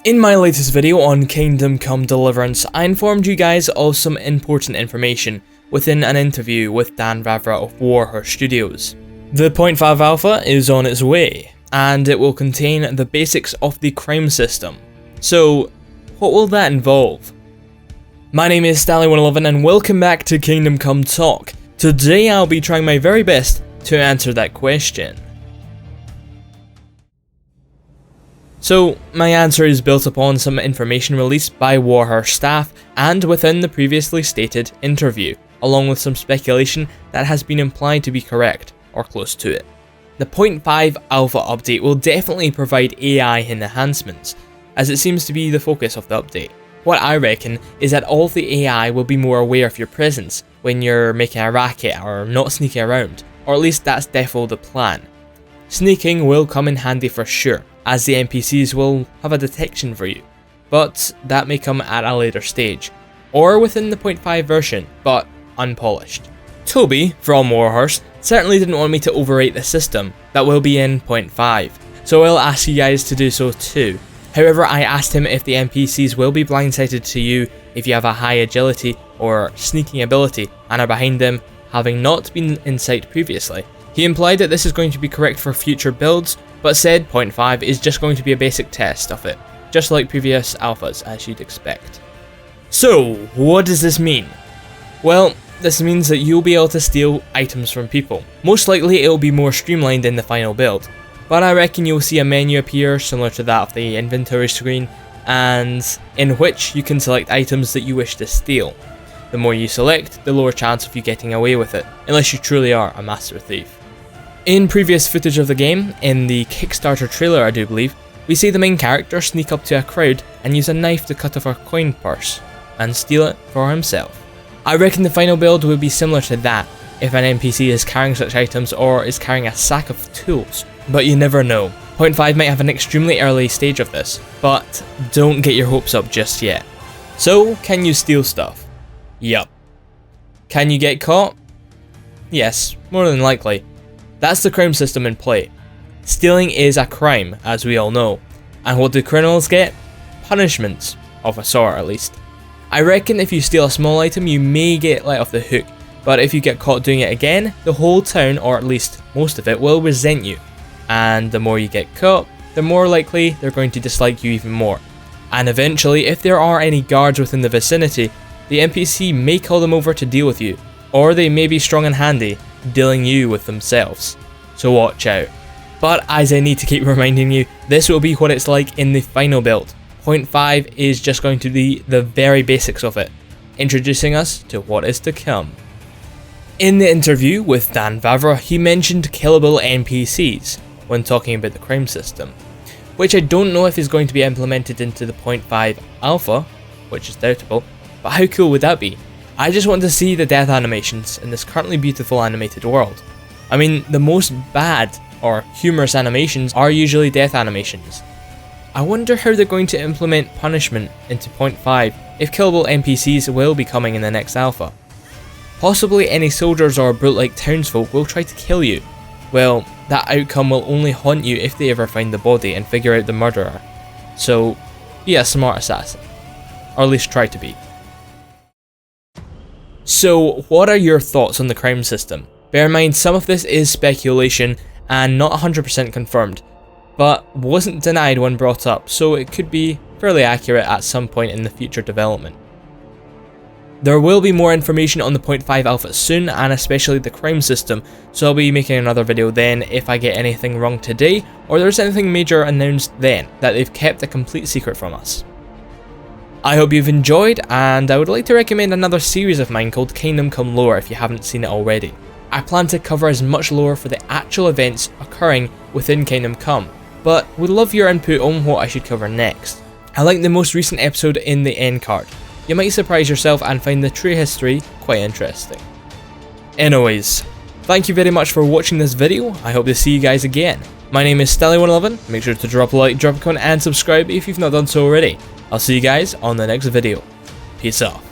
In my latest video on Kingdom Come Deliverance, I informed you guys of some important information within an interview with Dan Vavra of Warhorse Studios. The 0.5 alpha is on its way, and it will contain the basics of the crime system. So, what will that involve? My name is Stalli111 and welcome back to Kingdom Come Talk. Today I'll be trying my very best to answer that question. So, my answer is built upon some information released by Warhorse staff and within the previously stated interview, along with some speculation that has been implied to be correct, or close to it. The 0.5 alpha update will definitely provide AI enhancements, as it seems to be the focus of the update. What I reckon is that all of the AI will be more aware of your presence when you're making a racket or not sneaking around, or at least that's defo the plan. Sneaking will come in handy for sure, as the NPCs will have a detection for you, but that may come at a later stage, or within the 0.5 version, but unpolished. Toby, from Warhorse, certainly didn't want me to overrate the system that will be in 0.5, so I'll ask you guys to do so too. However, I asked him if the NPCs will be blindsided to you if you have a high agility or sneaking ability and are behind them having not been in sight previously. He implied that this is going to be correct for future builds, but said 0.5 is just going to be a basic test of it, just like previous alphas as you'd expect. So, what does this mean? Well, this means that you'll be able to steal items from people. Most likely it'll be more streamlined in the final build, but I reckon you'll see a menu appear similar to that of the inventory screen, and in which you can select items that you wish to steal. The more you select, the lower chance of you getting away with it, unless you truly are a master thief. In previous footage of the game, in the Kickstarter trailer I do believe, we see the main character sneak up to a crowd and use a knife to cut off a coin purse, and steal it for himself. I reckon the final build will be similar to that, if an NPC is carrying such items or is carrying a sack of tools, but you never know. 0.5 might have an extremely early stage of this, but don't get your hopes up just yet. So, can you steal stuff? Yup. Can you get caught? Yes, more than likely. That's the crime system in play. Stealing is a crime, as we all know. And what do criminals get? Punishments, of a sort at least. I reckon if you steal a small item you may get let off the hook, but if you get caught doing it again, the whole town, or at least most of it, will resent you. And the more you get caught, the more likely they're going to dislike you even more. And eventually, if there are any guards within the vicinity, the NPC may call them over to deal with you, or they may be strong and handy, dealing you with themselves. So watch out. But as I need to keep reminding you, this will be what it's like in the final build. 0.5 is just going to be the very basics of it, introducing us to what is to come. In the interview with Dan Vavra, he mentioned killable NPCs when talking about the crime system, which I don't know if is going to be implemented into the 0.5 alpha, which is doubtful, but how cool would that be? I just want to see the death animations in this currently beautiful animated world. I mean, the most bad or humorous animations are usually death animations. I wonder how they're going to implement punishment into 0.5 if killable NPCs will be coming in the next alpha. Possibly any soldiers or brute-like townsfolk will try to kill you. Well, that outcome will only haunt you if they ever find the body and figure out the murderer. So, be a smart assassin. Or at least try to be. So, what are your thoughts on the crime system? Bear in mind, some of this is speculation and not 100% confirmed, but wasn't denied when brought up, so it could be fairly accurate at some point in the future development. There will be more information on the 0.5 alpha soon, and especially the crime system, so I'll be making another video then if I get anything wrong today, or there's anything major announced then that they've kept a complete secret from us. I hope you've enjoyed, and I would like to recommend another series of mine called Kingdom Come Lore if you haven't seen it already. I plan to cover as much lore for the actual events occurring within Kingdom Come, but would love your input on what I should cover next. I like the most recent episode in the end card. You might surprise yourself and find the true history quite interesting. Anyways, thank you very much for watching this video. I hope to see you guys again. My name is Stalli111, make sure to drop a like, drop a comment and subscribe if you've not done so already. I'll see you guys on the next video. Peace out.